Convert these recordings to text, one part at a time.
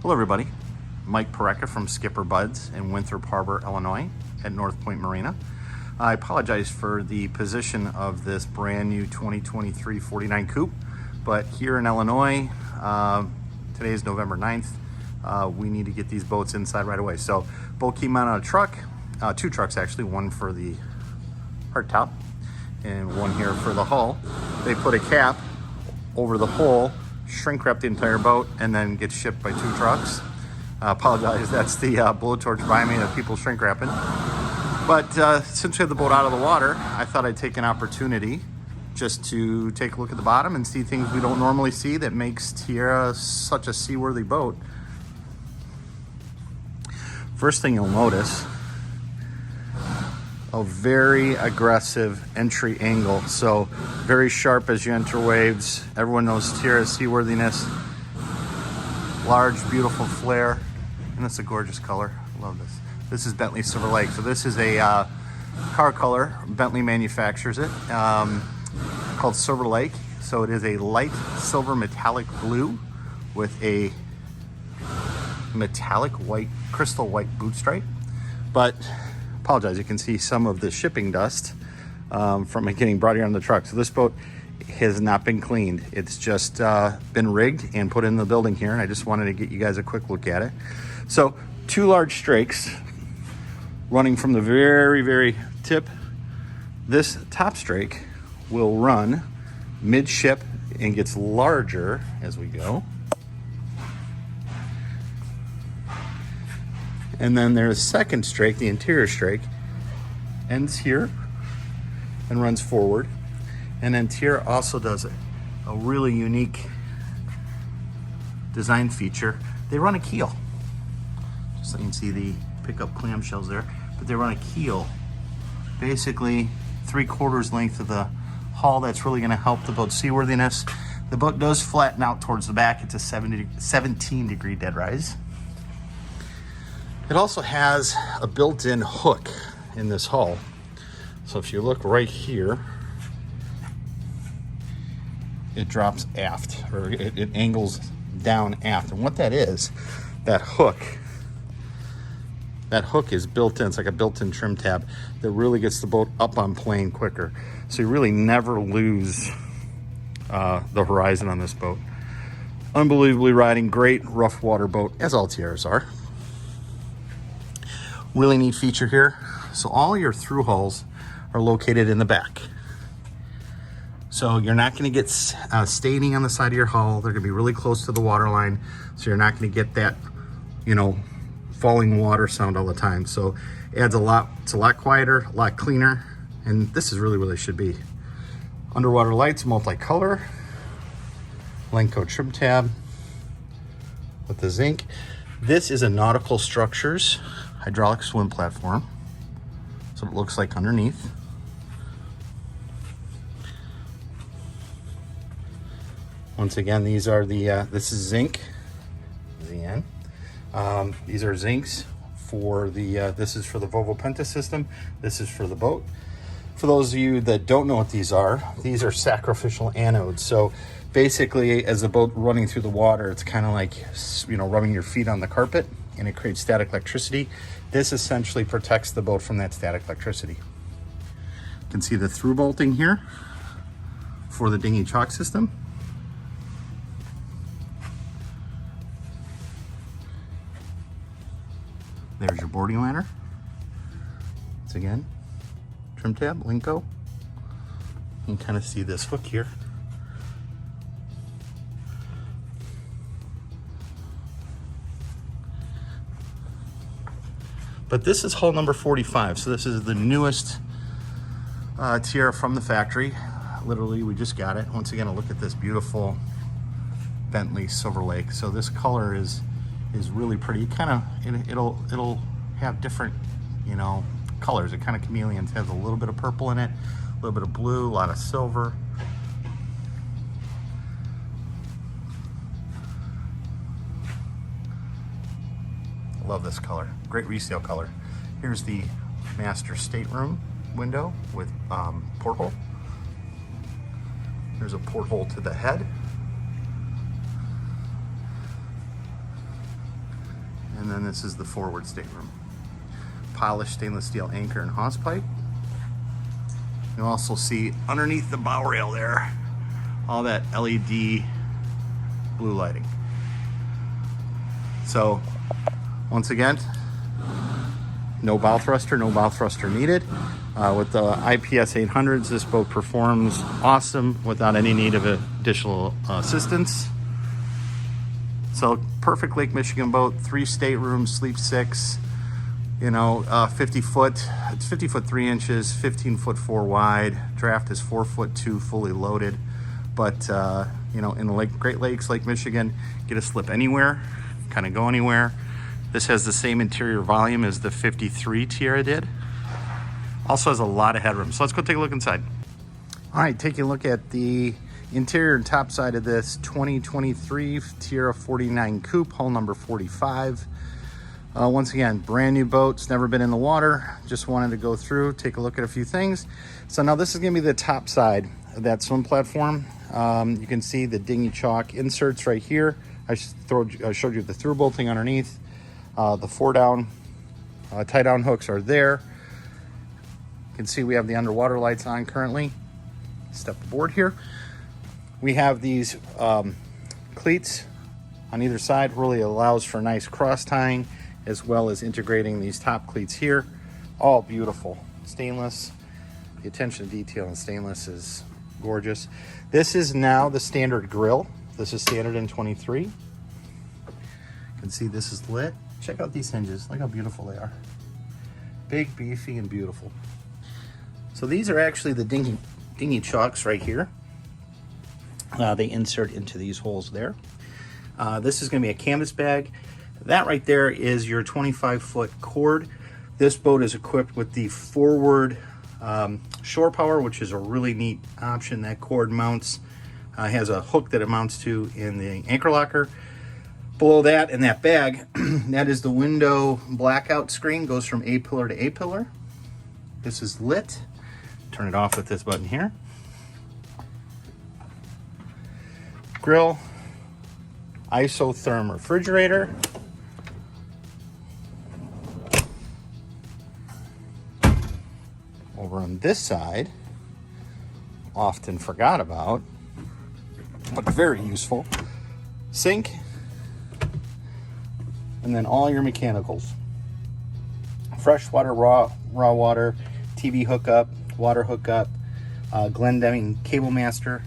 Hello everybody, Mike Parecka from SkipperBud's in Winthrop Harbor, Illinois at North Point Marina. I apologize for the position of this brand new 2023 49 Coupe, but here in Illinois, today is November 9th, we need to get these boats inside right away. So boat came out on a truck, two trucks actually, one for the hardtop and one here for the hull. They put a cap over the hull, shrink wrap the entire boat, and then get shipped by two trucks. I apologize, that's the blowtorch by me of people shrink wrapping. But since we have the boat out of the water, I thought I'd take an opportunity just to take a look at the bottom and see things we don't normally see that makes Tiara such a seaworthy boat. First thing you'll notice, a very aggressive entry angle. So very sharp as you enter waves. Everyone knows Tiara's seaworthiness. Large, beautiful flare, and it's a gorgeous color. I love this. This is Bentley Silver Lake. So this is a car color. Bentley manufactures it, called Silver Lake. So it is a light silver metallic blue with a metallic white, crystal white boot stripe. But apologize, you can see some of the shipping dust from it getting brought here on the truck. So this boat has not been cleaned. It's just been rigged and put in the building here, and I just wanted to get you guys a quick look at it. So two large strakes running from the very, very tip. This top strake will run midship and gets larger as we go. And then there's second strake, the interior strake, ends here and runs forward. And then Tiara also does a really unique design feature. They run a keel. Just so you can see the pickup clamshells there, but they run a keel. Basically 3/4 length of the hull. That's really gonna help the boat's seaworthiness. The boat does flatten out towards the back. It's a 17-degree dead rise. It also has a built-in hook in this hull. So if you look right here, it drops aft, or it angles down aft. And what that is, that hook is built in. It's like a built-in trim tab that really gets the boat up on plane quicker. So you really never lose the horizon on this boat. Unbelievably riding, great rough water boat, as all Tiaras are. Really neat feature here. So all your through hulls are located in the back. So you're not going to get staining on the side of your hull. They're going to be really close to the water line. So you're not going to get that, falling water sound all the time. So it adds a lot. It's a lot quieter, a lot cleaner. And this is really what it should be. Underwater lights, multicolor. Lenco trim tab with the zinc. This is a Nautical Structures hydraulic swim platform. So it looks like underneath. Once again, these are the, this is zinc, ZN. These are zincs for the, this is for the Volvo Penta system. This is for the boat. For those of you that don't know what these are sacrificial anodes. So basically, as the boat running through the water, it's kind of like, rubbing your feet on the carpet, and it creates static electricity. This essentially protects the boat from that static electricity. You can see the through bolting here for the dinghy chock system. There's your boarding ladder. Once again, trim tab, Lenco. You can kind of see this hook here. But this is hull number 45. So this is the newest Tiara from the factory. Literally, we just got it. Once again, a look at this beautiful Bentley Silver Lake. So this color is really pretty. It'll have different, colors. It kind of chameleons. Has a little bit of purple in it, a little bit of blue, a lot of silver. Love this color. Great resale color. Here's the master stateroom window with porthole. There's a porthole. There's a porthole to the head. And then this is the forward stateroom. Polished stainless steel anchor and hawse pipe. You'll also see underneath the bow rail there, all that LED blue lighting. So, once again, no bow thruster needed. With the IPS 800s, this boat performs awesome without any need of additional assistance. So, perfect Lake Michigan boat, 3 staterooms, sleep 6. You know, 50 foot, it's 50 foot 3 inches, 15 foot 4 wide. Draft is 4 foot 2, fully loaded. But, you know, in the Great Lakes, Lake Michigan, get a slip anywhere, kind of go anywhere. This has the same interior volume as the 53 Tiara did. Also has a lot of headroom. So let's go take a look inside. All right, taking a look at the interior and top side of this 2023 Tiara 49 Coupe, hull number 45. Once again, brand new boat. It's never been in the water. Just wanted to go through, take a look at a few things. So now this is going to be the top side of that swim platform. You can see the dinghy chalk inserts right here. I showed you the through bolting underneath. The 4-down tie-down hooks are there. You can see we have the underwater lights on currently. Step aboard here. We have these cleats on either side. Really allows for nice cross tying, as well as integrating these top cleats here. All beautiful. Stainless. The attention to detail in stainless is gorgeous. This is now the standard grill. This is standard in 23. You can see this is lit. Check out these hinges. Look how beautiful they are. Big, beefy, and beautiful. So these are actually the dinghy chocks right here. They insert into these holes there. This is going to be a canvas bag. That right there is your 25-foot cord. This boat is equipped with the forward shore power, which is a really neat option. That cord mounts, has a hook that it mounts to in the anchor locker. Below that, in that bag, that is the window blackout screen. Goes from A-pillar to A-pillar. This is lit. Turn it off with this button here. Grill, isotherm refrigerator. Over on this side, often forgot about, but very useful, sink, and then all your mechanicals. Fresh water, raw water, TV hookup, water hookup, Glen Deming cable master.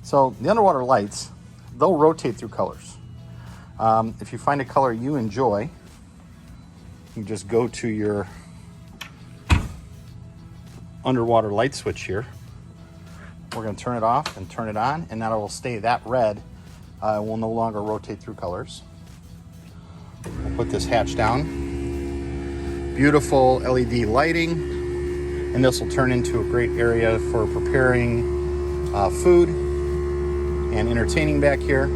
So the underwater lights, they'll rotate through colors. If you find a color you enjoy, you just go to your underwater light switch here. We're going to turn it off and turn it on, and that will stay that red. Will no longer rotate through colors. We'll put this hatch down. Beautiful LED lighting, and this will turn into a great area for preparing food and entertaining back here.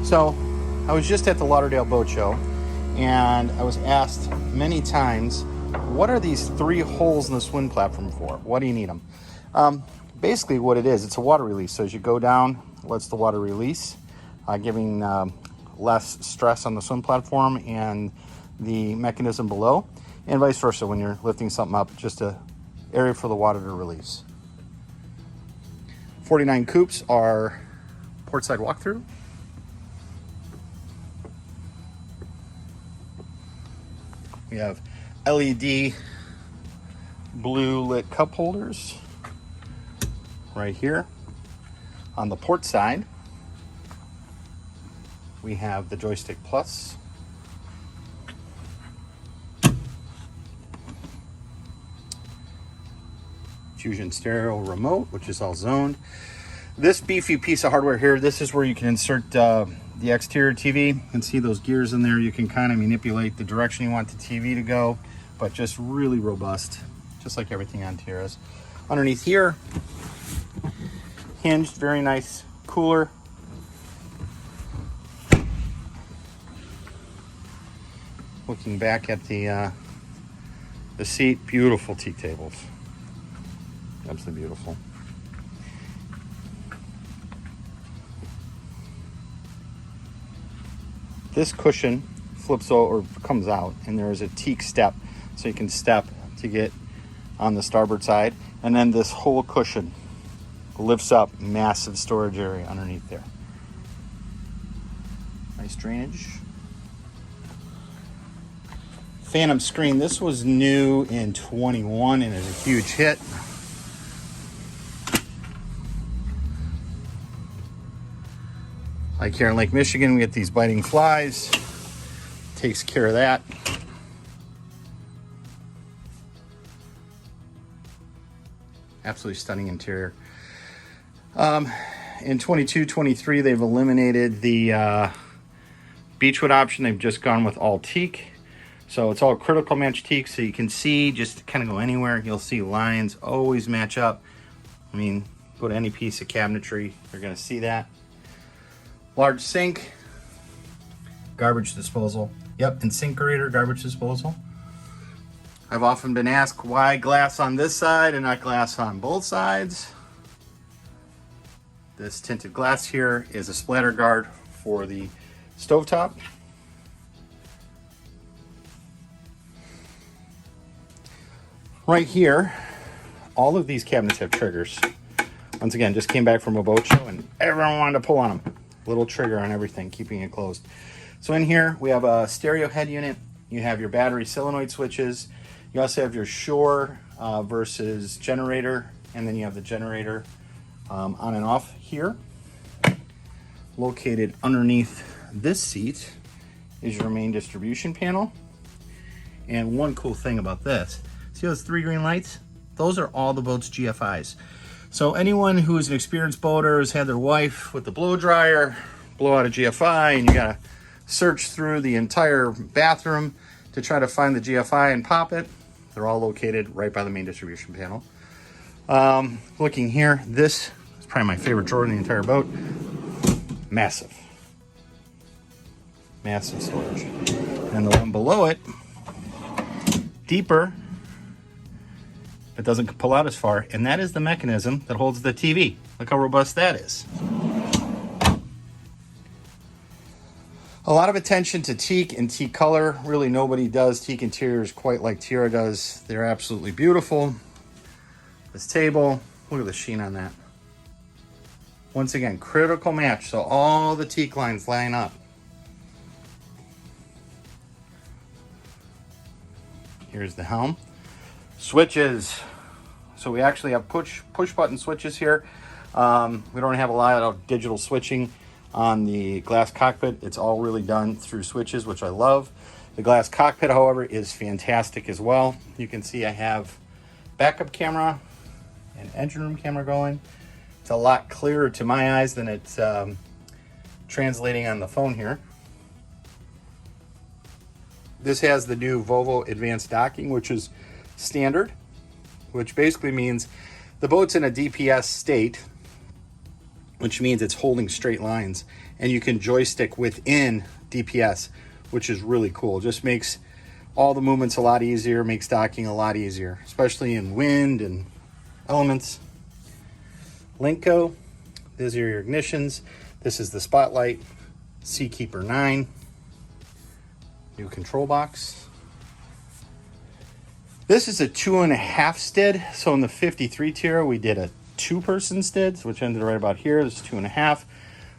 So I was just at the Lauderdale Boat Show, and I was asked many times, what are these 3 holes in the swim platform for? What do you need them? Basically what it is, it's a water release. So as you go down, it lets the water release, giving less stress on the swim platform and the mechanism below, and vice versa when you're lifting something up, just an area for the water to release. 49 coupes are portside walkthrough. We have LED blue lit cup holders right here. On the port side, we have the Joystick Plus. Fusion stereo remote, which is all zoned. This beefy piece of hardware here, this is where you can insert the exterior TV. You can see those gears in there. You can kind of manipulate the direction you want the TV to go, but just really robust, just like everything on Tiara's. Underneath here, hinged, very nice cooler. Looking back at the seat, beautiful tea tables. Absolutely beautiful. This cushion flips over, or comes out, and there is a teak step, so you can step to get on the starboard side. And then this whole cushion lifts up, massive storage area underneath there. Nice drainage. Phantom screen. This was new in 21 and is a huge hit. Like here in Lake Michigan, we get these biting flies. Takes care of that. Absolutely stunning interior. In 22, 23, they've eliminated the beechwood option. They've just gone with all teak. So it's all critical match teak, so you can see, just kind of go anywhere, you'll see lines always match up. I mean, go to any piece of cabinetry, you're gonna see that. Large sink, garbage disposal. Yep, InSinkerator garbage disposal. I've often been asked why glass on this side and not glass on both sides. This tinted glass here is a splatter guard for the stovetop. Right here, all of these cabinets have triggers. Once again, just came back from a boat show and everyone wanted to pull on them. Little trigger on everything, keeping it closed. So in here, we have a stereo head unit. You have your battery solenoid switches. You also have your shore versus generator, and then you have the generator on and off here. Located underneath this seat is your main distribution panel. And one cool thing about this, see those 3 green lights? Those are all the boat's GFIs. So anyone who is an experienced boater has had their wife with the blow dryer blow out a GFI, and you gotta search through the entire bathroom to try to find the GFI and pop it. They're all located right by the main distribution panel. Looking here, this is probably my favorite drawer in the entire boat. Massive. Massive storage. And the one below it, deeper, it doesn't pull out as far, and that is the mechanism that holds the TV. Look how robust that is. A lot of attention to teak and teak color. Really nobody does teak interiors quite like Tiara does. They're absolutely beautiful. This table, look at the sheen on that. Once again, critical match, so all the teak lines line up. Here's the helm. Switches. So we actually have push button switches here. We don't have a lot of digital switching on the glass cockpit. It's all really done through switches, which I love. The glass cockpit, however, is fantastic as well. You can see I have backup camera and engine room camera going. It's a lot clearer to my eyes than it's translating on the phone here. This has the new Volvo advanced docking, which is standard, which basically means the boat's in a DPS state, which means it's holding straight lines, and you can joystick within DPS, which is really cool. Just makes all the movements a lot easier, makes docking a lot easier, especially in wind and elements. Linko, these are your ignitions. This is the Spotlight Seakeeper 9. New control box. This is a 2.5 stid. So in the 53 Tiara, we did a 2-person stid, which ended right about here. This is 2.5.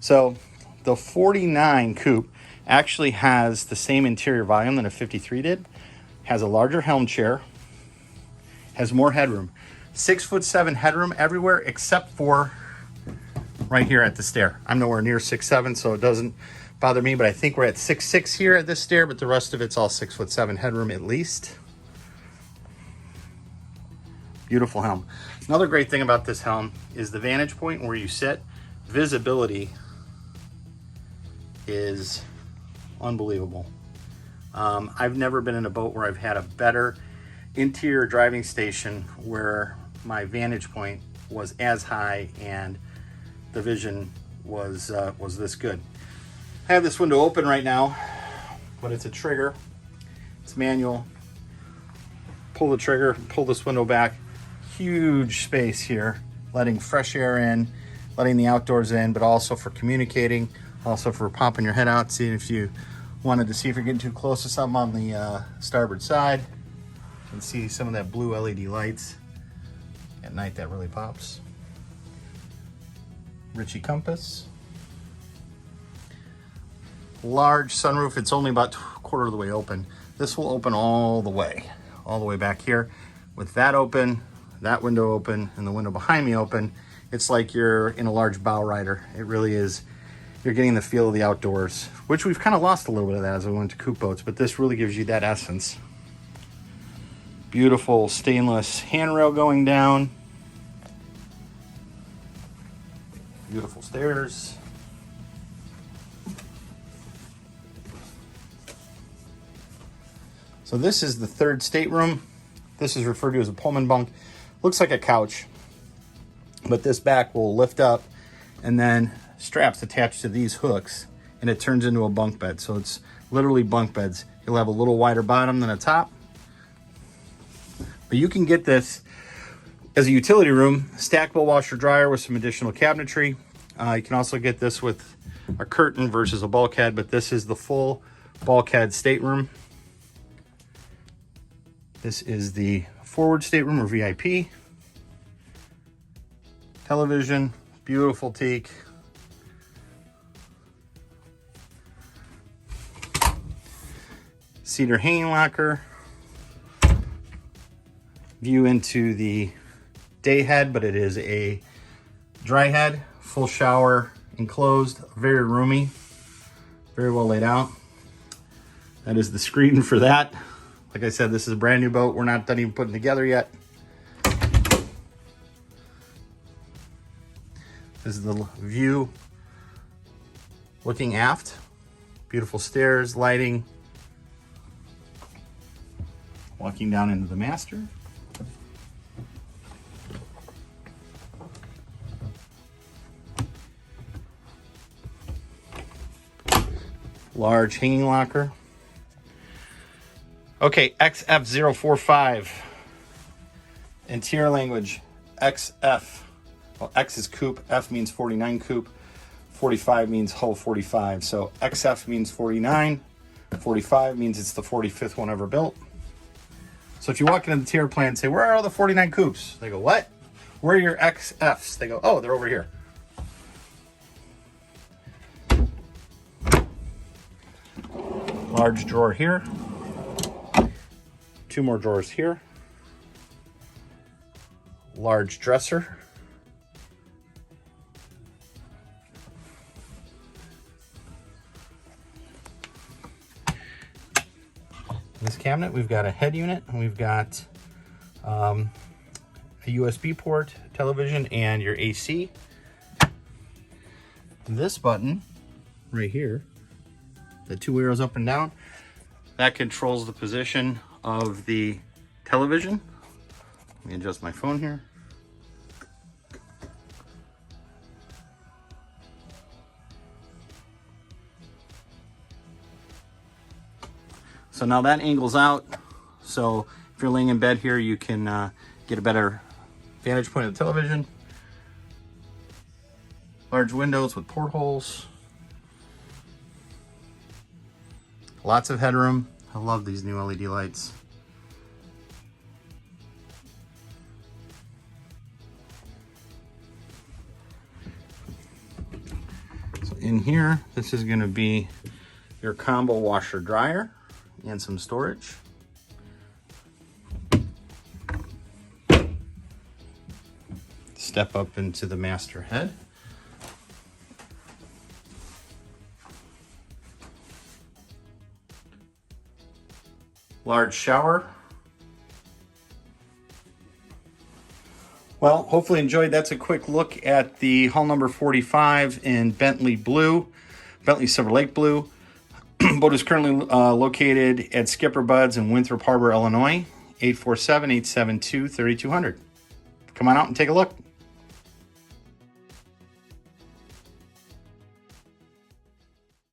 So the 49 coupe actually has the same interior volume than a 53 did. Has a larger helm chair. Has more headroom. 6'7" headroom everywhere except for right here at the stair. I'm nowhere near 6'7", so it doesn't bother me, but I think we're at 6'6" here at this stair, but the rest of it's all 6'7" headroom at least. Beautiful helm. Another great thing about this helm is the vantage point where you sit. Visibility is unbelievable. I've never been in a boat where I've had a better interior driving station where my vantage point was as high and the vision was this good. I have this window open right now, but it's a trigger. It's manual. Pull the trigger, pull this window back. Huge space here, letting fresh air in, letting the outdoors in, but also for communicating, also for popping your head out, seeing if you wanted to see if you're getting too close to something on the starboard side. You can see some of that blue LED lights. At night that really pops. Ritchie compass. Large sunroof. It's only about a quarter of the way open. This will open all the way back here. With that open, that window open, and the window behind me open, it's like you're in a large bow rider. It really is. You're getting the feel of the outdoors, which we've kind of lost a little bit of that as we went to coupe boats, but this really gives you that essence. Beautiful stainless handrail going down. Beautiful stairs. So this is the third stateroom. This is referred to as a Pullman bunk. Looks like a couch, but this back will lift up and then straps attached to these hooks and it turns into a bunk bed. So it's literally bunk beds. You'll have a little wider bottom than a top, but you can get this as a utility room, stackable washer dryer with some additional cabinetry. You can also get this with a curtain versus a bulkhead, but this is the full bulkhead stateroom. This is the forward stateroom or VIP. Television, beautiful teak. Cedar hanging locker. View into the day head, but it is a dry head. Full shower enclosed, very roomy, very well laid out. That is the screen for that. Like I said, this is a brand new boat. We're not done even putting together yet. This is the view looking aft. Beautiful stairs, lighting. Walking down into the master. Large hanging locker. Okay, XF045. Interior language, XF. Well, X is coupe, F means 49 coupe, 45 means hull 45. So XF means 49, 45 means it's the 45th one ever built. So if you walk into the Tiara plant and say, where are all the 49 coupes? They go, what? Where are your XFs? They go, oh, they're over here. Large drawer here. Two more drawers here. Large dresser. In this cabinet, we've got a head unit, and we've got a USB port, television, and your AC. This button right here, the two arrows up and down, that controls the position of the television. Let me adjust my phone here. So now that angles out, so if you're laying in bed here, you can get a better vantage point of the television. Large windows with portholes. Lots of headroom. I love these new LED lights. So in here, this is going to be your combo washer dryer and some storage. Step up into the master head. Large shower. Well, hopefully enjoyed. That's a quick look at the hull number 45 in Bentley Blue, Bentley Silver Lake Blue. Boat is currently located at SkipperBud's in Winthrop Harbor, Illinois, 847-872-3200. Come on out and take a look.